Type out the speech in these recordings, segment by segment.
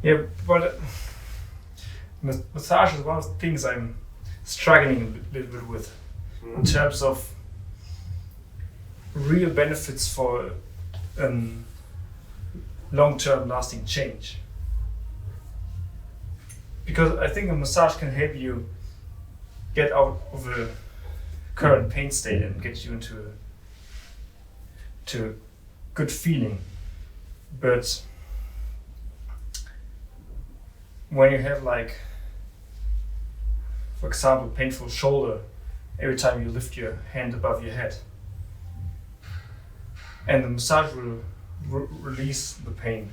Yeah, but massage is one of the things I'm struggling a little bit with in terms of real benefits for long-term lasting change. Because I think a massage can help you get out of a current pain state and get you into a good feeling. But when you have, like, for example, painful shoulder every time you lift your hand above your head, and the massage will release the pain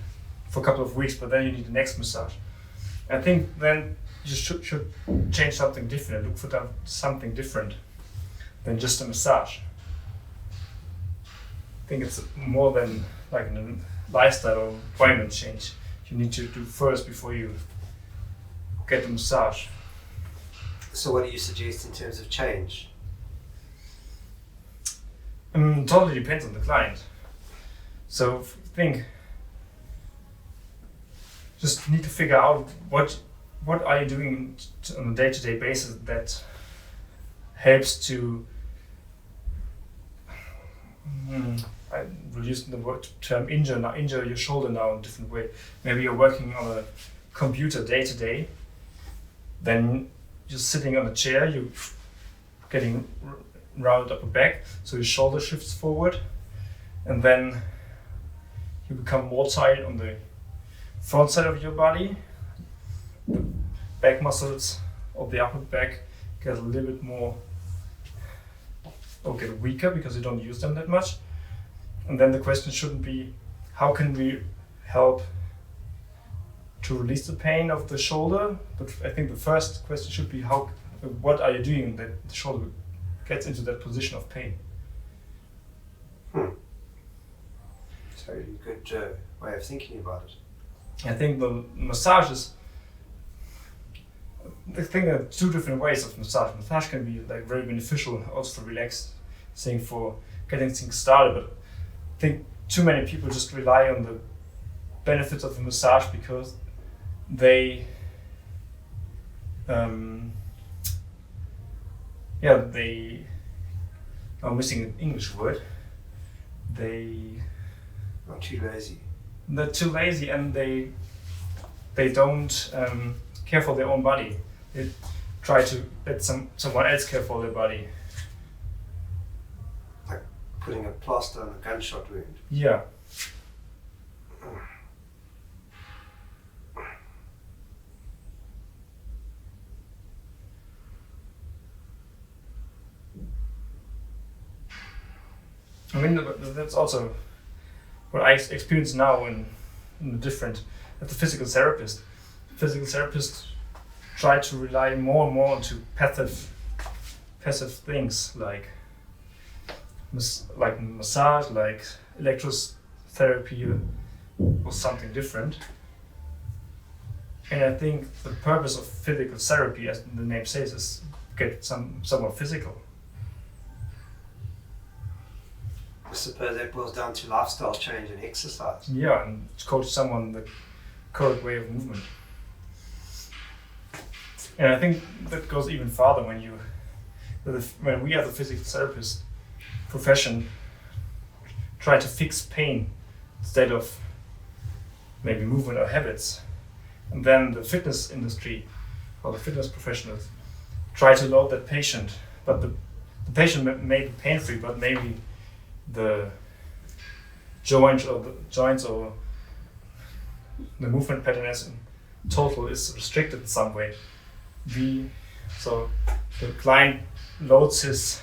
for a couple of weeks, but then you need the next massage. I think then you should change something different, look for something different than just a massage. I think it's more than like a lifestyle or employment change you need to do first before you get the massage. So what do you suggest in terms of change? Totally depends on the client. So I think just need to figure out what are you doing on a day-to-day basis that helps to I will use the term injure your shoulder now in a different way. Maybe you're working on a computer day to day, then you're sitting on a chair, you're getting rounded upper back, so your shoulder shifts forward, and then you become more tight on the front side of your body. The back muscles of the upper back get a little bit more, or get weaker because you don't use them that much. And then the question shouldn't be, how can we help to release the pain of the shoulder? But I think the first question should be, what are you doing that the shoulder gets into that position of pain? It's a very good way of thinking about it. I think the massages, I think there are two different ways of massage. Massage can be like very beneficial also for relaxing, for getting things started, but I think too many people just rely on the benefits of a massage because they I'm missing an English word. They're too lazy. They're too lazy, and they don't care for their own body. They try to let someone else care for their body. Like putting a plaster on a gunshot wound. Yeah. I mean, that's also what I experience now in the different, as a physical therapist. Physical therapists try to rely more and more onto passive things like massage, like electrotherapy or something different. And I think the purpose of physical therapy, as the name says, is get somewhat physical. I suppose that boils down to lifestyle change and exercise. Yeah, and coach someone the correct way of movement. And I think that goes even farther when we as a physical therapist profession try to fix pain instead of maybe movement or habits. And then the fitness industry or the fitness professionals try to load that patient, but the patient may be pain-free, but maybe the joints or the movement pattern as in total is restricted in some way. So the client loads his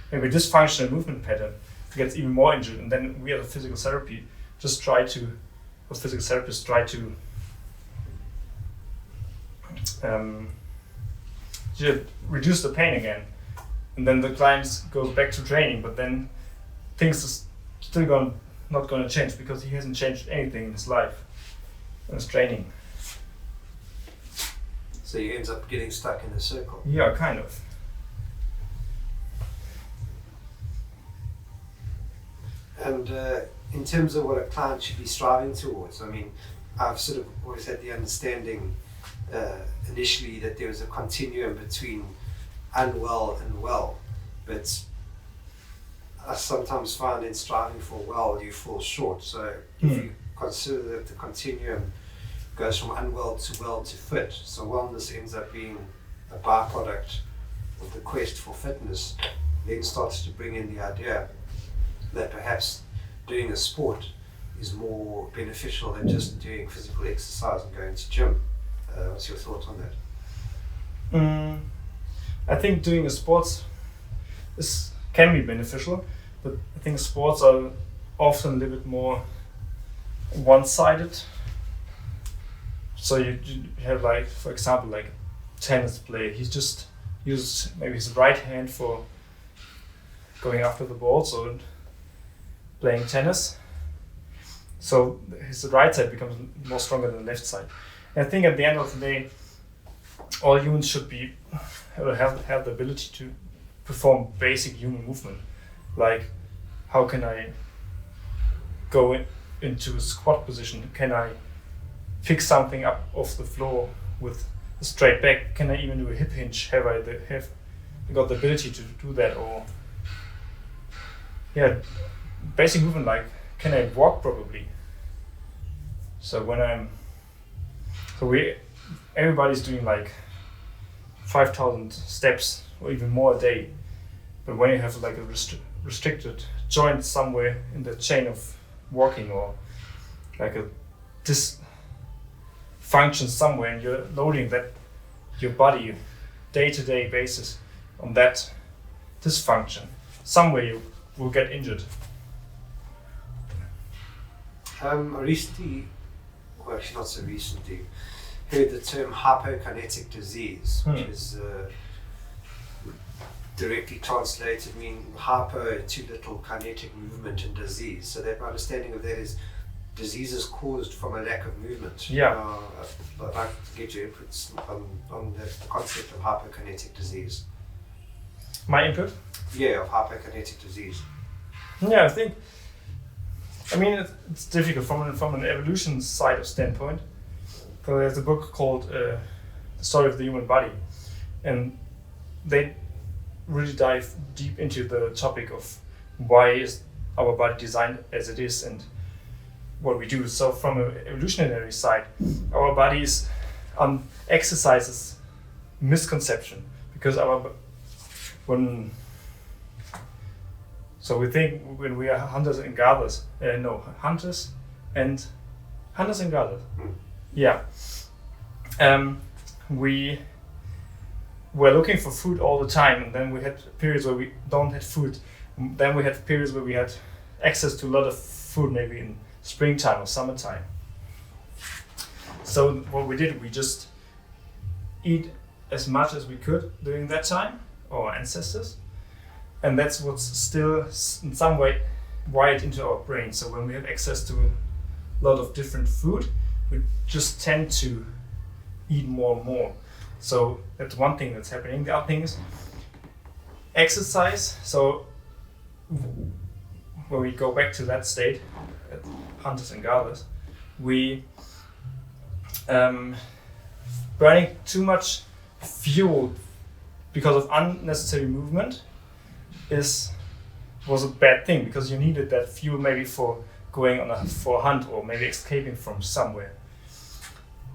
maybe dysfunctional movement pattern, gets even more injured, and then we as a physical therapy physical therapists try to reduce the pain again, and then the client goes back to training, but then things are still not going to change because he hasn't changed anything in his life in his training. So he ends up getting stuck in a circle. Yeah, kind of. And in terms of what a client should be striving towards, I mean, I've sort of always had the understanding initially that there was a continuum between unwell and well, but I sometimes find in striving for well you fall short. So if you consider that the continuum goes from unwell to well to fit, so wellness ends up being a byproduct of the quest for fitness, then starts to bring in the idea that perhaps doing a sport is more beneficial than just doing physical exercise and going to gym. What's your thought on that? I think doing a sport can be beneficial, but I think sports are often a little bit more one-sided. So you have, like, for example, like tennis player. He's just uses maybe his right hand for going after the ball, so playing tennis. So his right side becomes more stronger than the left side. And I think at the end of the day, all humans should be have the ability to perform basic human movement, like how can I go into a squat position? Can I pick something up off the floor with a straight back? Can I even do a hip hinge? Have I got the ability to do that? Or basic movement, like can I walk properly? So everybody's doing like 5,000 steps or even more a day, but when you have like a restricted joint somewhere in the chain of walking, or like a dysfunction somewhere, and you're loading that your body day-to-day basis on that dysfunction, somewhere you will get injured. Recently, well actually not so recently, heard the term hypokinetic disease, which is directly translated mean hypo, too little, kinetic movement, and disease. So that my understanding of that is diseases caused from a lack of movement. Yeah. I'd like to get your inputs on the concept of hypokinetic disease. My input? Yeah, of hypokinetic disease. Yeah, I mean, it's difficult from an evolution side of standpoint. So there's a book called The Story of the Human Body, and they really dive deep into the topic of why is our body designed as it is and what we do. So from an evolutionary side, our bodies exercises misconception, because we think when we are hunters and gatherers, hunters and gatherers. Yeah. We were looking for food all the time, and then we had periods where we don't have food. Then we had periods where we had access to a lot of food, maybe in springtime or summertime. So what we did, we just eat as much as we could during that time, our ancestors. And that's what's still in some way wired into our brain. So when we have access to a lot of different food, we just tend to eat more and more. So that's one thing that's happening. The other thing is exercise. So when we go back to that state, hunters and gatherers, we burning too much fuel because of unnecessary movement was a bad thing, because you needed that fuel maybe for going for a hunt, or maybe escaping from somewhere.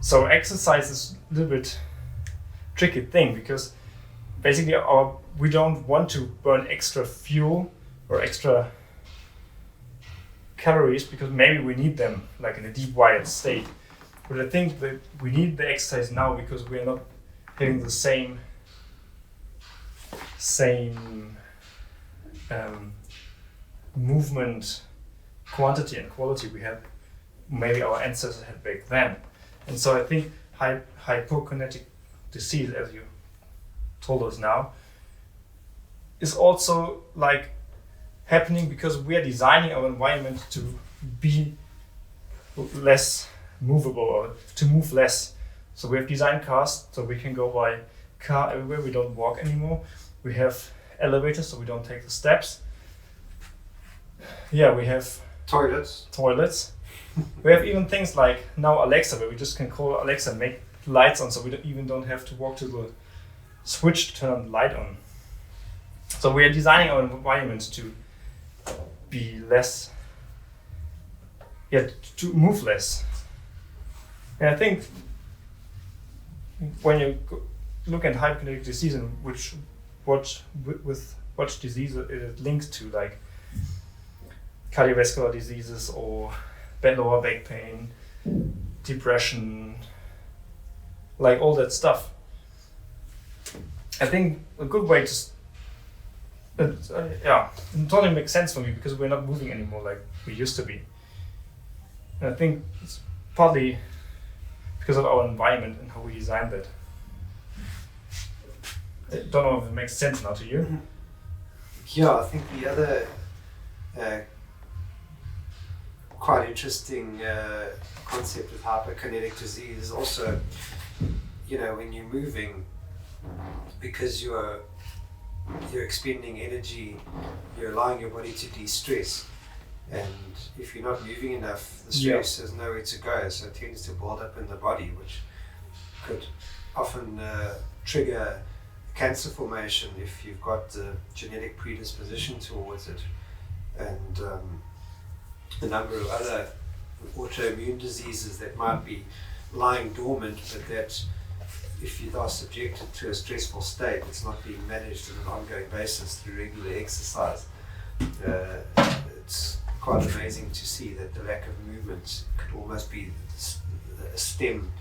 So exercise is a little bit tricky thing, because basically we don't want to burn extra fuel or extra calories, because maybe we need them like in a deep wired state. But I think that we need the exercise now because we are not having the same movement quantity and quality we had maybe our ancestors had back then. And so I think hypokinetic disease, as you told us now, is also like happening because we are designing our environment to be less movable, or to move less. So we have designed cars so we can go by car everywhere, we don't walk anymore. We have elevators so we don't take the steps. Yeah, we have toilets. We have even things like now Alexa, where we just can call Alexa, make lights on, so we don't have to walk to the switch to turn the light on. So we are designing our environment to be less, to move less. And I think when you look at hypokinetic disease and what disease it links to, like cardiovascular diseases or lower back pain, depression, like all that stuff. I think a good way to it totally makes sense for me, because we're not moving anymore like we used to be. And I think it's partly because of our environment and how we designed it. I don't know if it makes sense now to you. Yeah, I think the other quite interesting concept with hypokinetic disease is also, when you're moving, because you're expending energy, you're allowing your body to de-stress, and if you're not moving enough, the stress has nowhere to go, so it tends to build up in the body, which could often trigger cancer formation if you've got a genetic predisposition towards it, and a number of other autoimmune diseases that might be lying dormant, but that if you are subjected to a stressful state, it's not being managed on an ongoing basis through regular exercise. It's quite amazing to see that the lack of movement could almost be a stem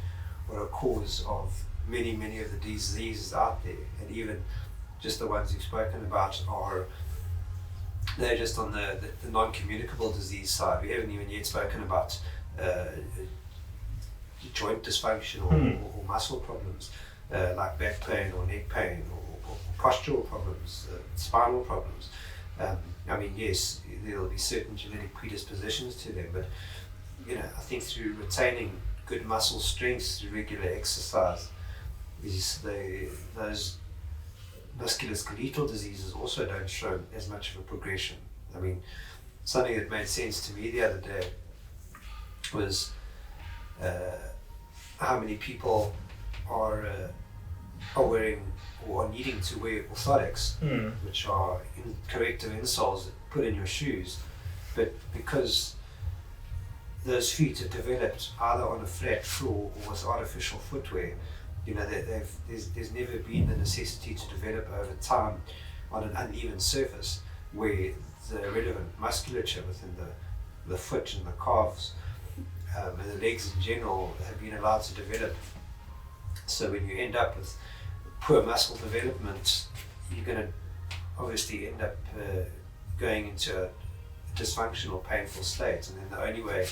or a cause of many of the diseases out there, and even just the ones you've spoken about they're just on the non-communicable disease side. We haven't even yet spoken about joint dysfunction or muscle problems like back pain or neck pain or postural problems, spinal problems. Yes, there will be certain genetic predispositions to them, but I think through retaining good muscle strength through regular exercise, those musculoskeletal diseases also don't show as much of a progression. Something that made sense to me the other day was how many people are wearing or are needing to wear orthotics, which are corrective insoles put in your shoes, but because those feet are developed either on a flat floor or with artificial footwear, there's never been the necessity to develop over time on an uneven surface where the relevant musculature within the foot and the calves and the legs in general have been allowed to develop. So when you end up with poor muscle development, you're going to obviously end up going into a dysfunctional, painful state, and then the only way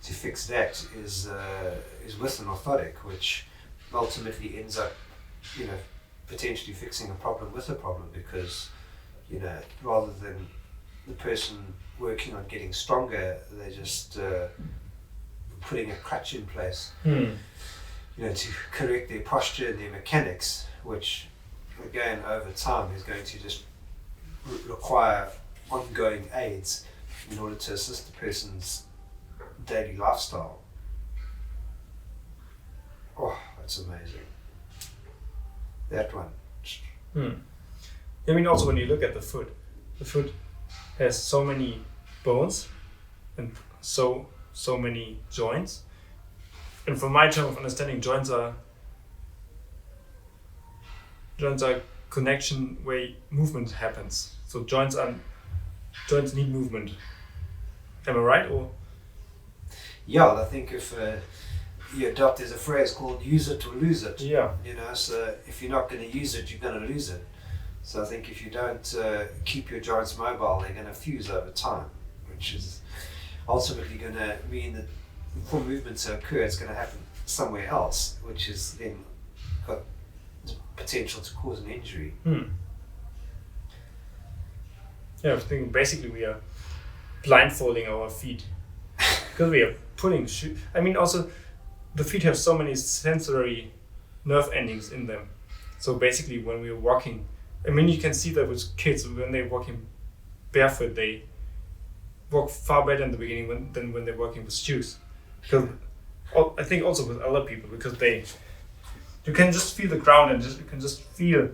to fix that is with an orthotic, which ultimately ends up, potentially fixing a problem with a problem, because, rather than the person working on getting stronger, they're just putting a crutch in place, to correct their posture and their mechanics, which, again, over time is going to just require ongoing aids in order to assist the person's daily lifestyle. Oh, that's amazing. That one. Also when you look at the foot has so many bones and so many joints. And from my term of understanding, joints are connection where movement happens. So joints need movement. Am I right? Or yeah, I think if you adopt, there's a phrase called "use it or lose it." Yeah. So if you're not going to use it, you're going to lose it. So I think if you don't keep your joints mobile, they're going to fuse over time, which is ultimately going to mean that for movement to occur, it's going to happen somewhere else, which is then got the potential to cause an injury. Yeah, I think basically we are blindfolding our feet because we are putting shoes. Also the feet have so many sensory nerve endings in them. So basically when we're walking, you can see that with kids, when they're walking barefoot, they work far better in the beginning than when they're working with shoes. Because I think also with other people, because you can just feel the ground and you can just feel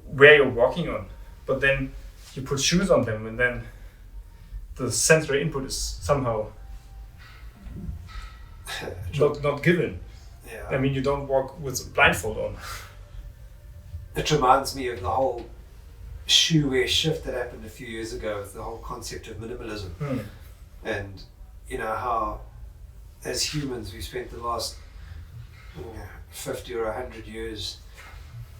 where you're walking on. But then you put shoes on them, and then the sensory input is somehow not given. Yeah. I mean, you don't walk with a blindfold on. It reminds me of the whole shoe wear shift that happened a few years ago with the whole concept of minimalism. And how as humans we spent the last 50 or 100 years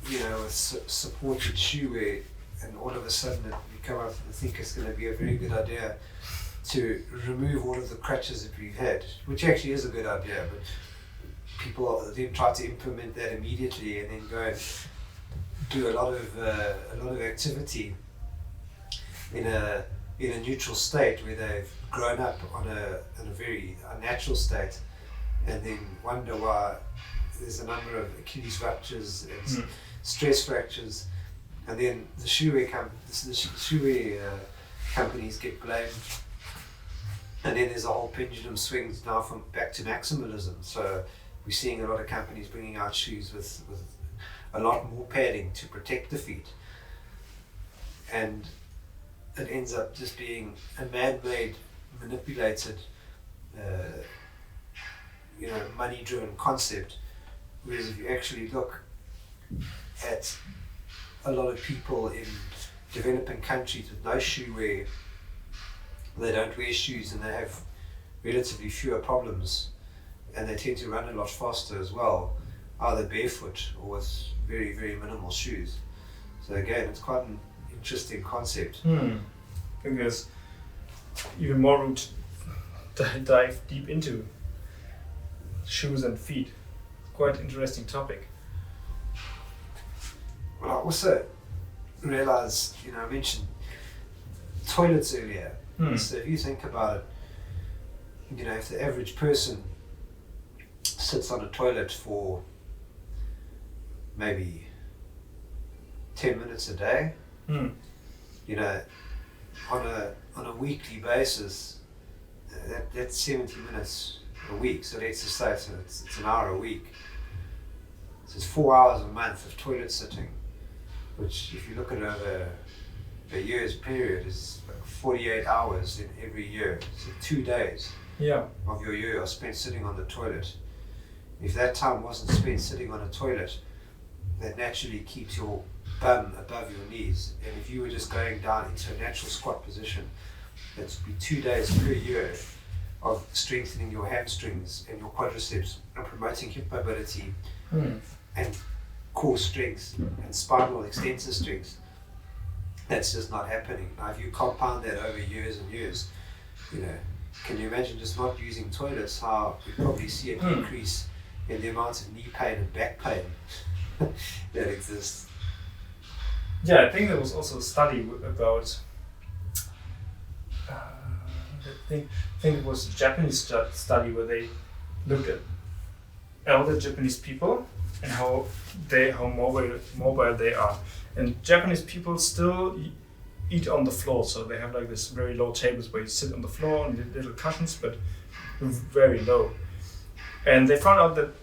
with supported shoe wear, and all of a sudden we come up and think it's going to be a very good idea to remove all of the crutches that we've had, which actually is a good idea, but people then try to implement that immediately and then go and do a lot of activity in a neutral state where they've grown up in a very unnatural state, and then wonder why there's a number of Achilles ruptures and stress fractures, and then the shoe wear companies get blamed, and then there's a whole pendulum swings now back to maximalism. So we're seeing a lot of companies bringing out shoes with a lot more padding to protect the feet, and it ends up just being a man-made, manipulated, money-driven concept. Whereas if you actually look at a lot of people in developing countries with no shoe wear, they don't wear shoes and they have relatively fewer problems, and they tend to run a lot faster as well, either barefoot or with very, very minimal shoes. So again, it's quite an interesting concept. I think there's even more room to dive deep into shoes and feet. Quite interesting topic. Well, I also realised, I mentioned toilets earlier. So if you think about it, if the average person sits on a toilet for maybe 10 minutes a day, on a weekly basis, that's 70 minutes a week. So let's just say it's an hour a week. So it's 4 hours a month of toilet sitting, which if you look at it over a year's period is like 48 hours in every year. So 2 days of your year are spent sitting on the toilet. If that time wasn't spent sitting on a toilet, that naturally keeps your bum above your knees. And if you were just going down into a natural squat position, that would be 2 days per year of strengthening your hamstrings and your quadriceps and promoting hip mobility and core strength and spinal extensor strength. That's just not happening. Now, if you compound that over years and years, can you imagine just not using toilets, how we probably see a decrease in the amount of knee pain and back pain that exists. Yeah, I think there was also a study about, I think it was a Japanese study where they looked at elder Japanese people and how mobile they are. And Japanese people still eat on the floor, so they have like this very low tables where you sit on the floor on the little cushions, but very low. And they found out that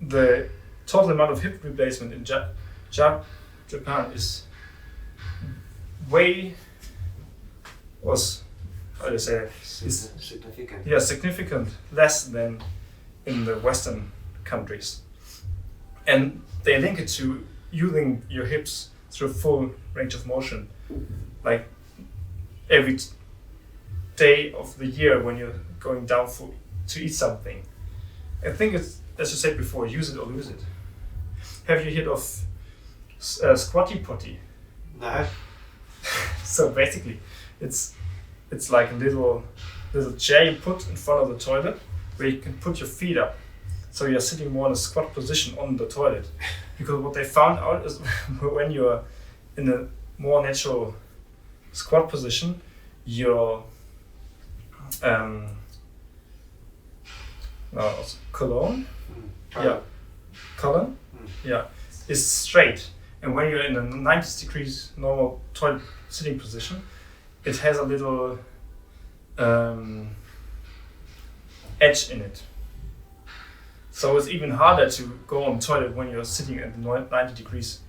the total amount of hip replacement in Japan is significant. Yeah, significant less than in the Western countries. And they link it to using your hips through full range of motion, like every day of the year when you're going down to eat something. I think it's, as you said before, use it or lose it. Have you heard of squatty potty? No. So basically, it's like a little chair you put in front of the toilet where you can put your feet up. So you're sitting more in a squat position on the toilet. Because what they found out is when you're in a more natural squat position, your colon is straight. And when you're in a 90 degrees normal toilet sitting position, it has a little edge in it. So it's even harder to go on the toilet when you're sitting at the 90 degrees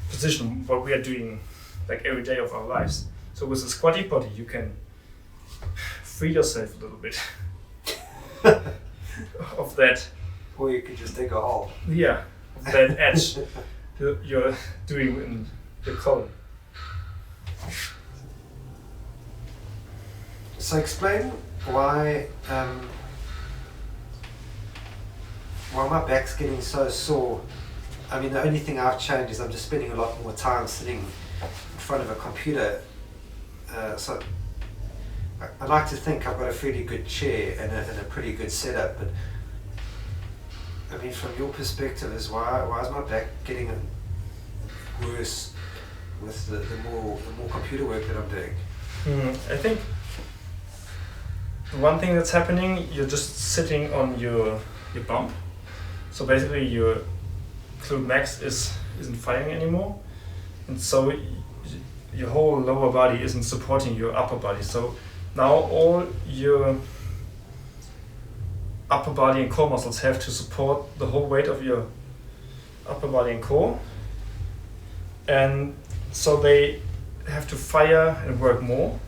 position, what we are doing like every day of our lives. So with a squatty potty, you can free yourself a little bit of that. Or you could just dig a hole. Yeah, of that edge you're doing in the colon. So explain why my back's getting so sore. I mean, the only thing I've changed is I'm just spending a lot more time sitting in front of a computer. So I like to think I've got a fairly good chair and a pretty good setup, but I mean, from your perspective, why is my back getting worse with the more computer work that I'm doing? I think the one thing that's happening, you're just sitting on your bump. So basically your glute max isn't firing anymore, and so your whole lower body isn't supporting your upper body. So now all your upper body and core muscles have to support the whole weight of your upper body and core, and so they have to fire and work more.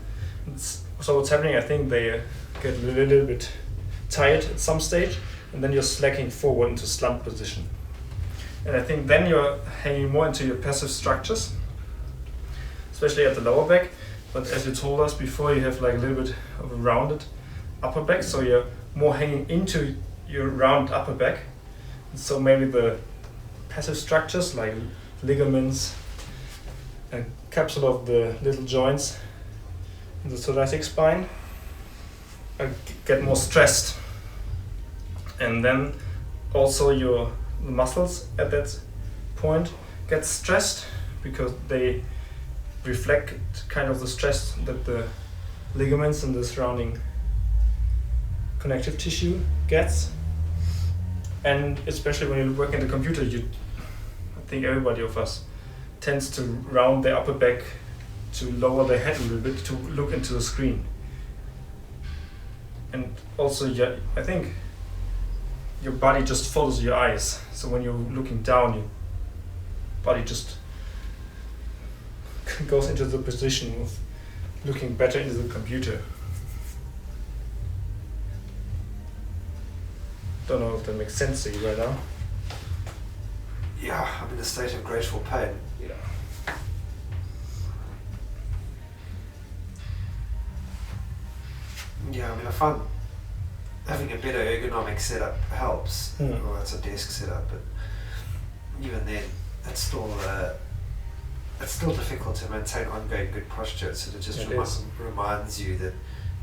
So what's happening, I think they get a little bit tired at some stage, and then you're slacking forward into slump position. And I think then you're hanging more into your passive structures, especially at the lower back. But as you told us before, you have like a little bit of a rounded upper back, so you're more hanging into your round upper back. And so maybe the passive structures like ligaments and capsule of the little joints in the thoracic spine get more stressed. And then also the muscles at that point get stressed because they reflect kind of the stress that the ligaments and the surrounding connective tissue gets. And especially when you work in the computer, I think everybody of us tends to round their upper back to lower their head a little bit to look into the screen. And also, I think your body just follows your eyes. So when you're looking down, your body just goes into the position of looking better into the computer. Don't know if that makes sense to you right now. Yeah, I'm in a state of grateful pain. Yeah. Yeah, I mean, I find having a better ergonomic setup helps. Well, it's a desk setup, but even then, it's still difficult to maintain ongoing good posture. So it just reminds you that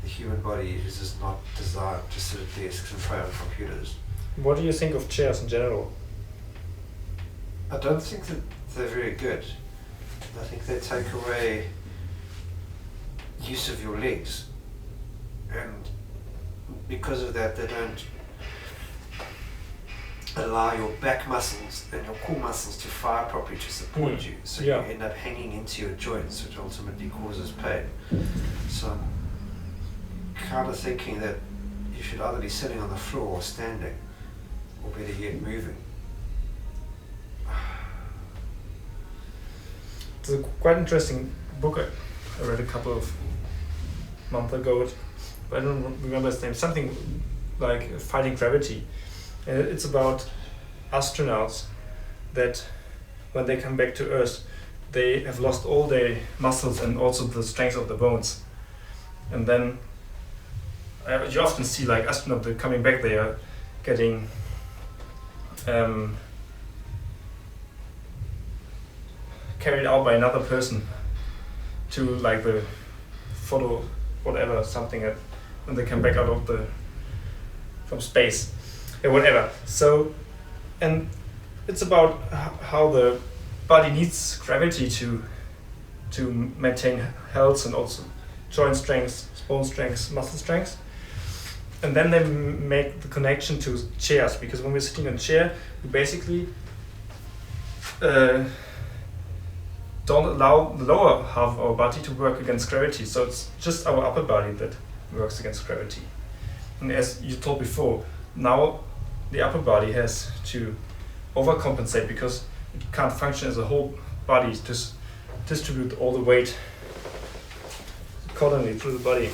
the human body is just not designed to sit at desks and play on computers. What do you think of chairs in general? I don't think that they're very good. I think they take away use of your legs, and because of that, they don't allow your back muscles and your core muscles to fire properly to support you. So you end up hanging into your joints, which ultimately causes pain. So I'm kind of thinking that you should either be sitting on the floor or standing, or better yet, moving. It's a quite interesting book I read a couple of months ago, but I don't remember its name. Something like Fighting Gravity. And it's about astronauts that when they come back to Earth, they have lost all their muscles and also the strength of the bones. And then you often see like astronauts that coming back, they are getting carried out by another person to like the photo, whatever, something when they come back out of from space. Whatever. So, and it's about how the body needs gravity to maintain health and also joint strength, bone strength, muscle strength. And then they make the connection to chairs, because when we're sitting on a chair, we basically don't allow the lower half of our body to work against gravity. So it's just our upper body that works against gravity. And as you told before, now the upper body has to overcompensate because it can't function as a whole body to distribute all the weight accordingly through the body.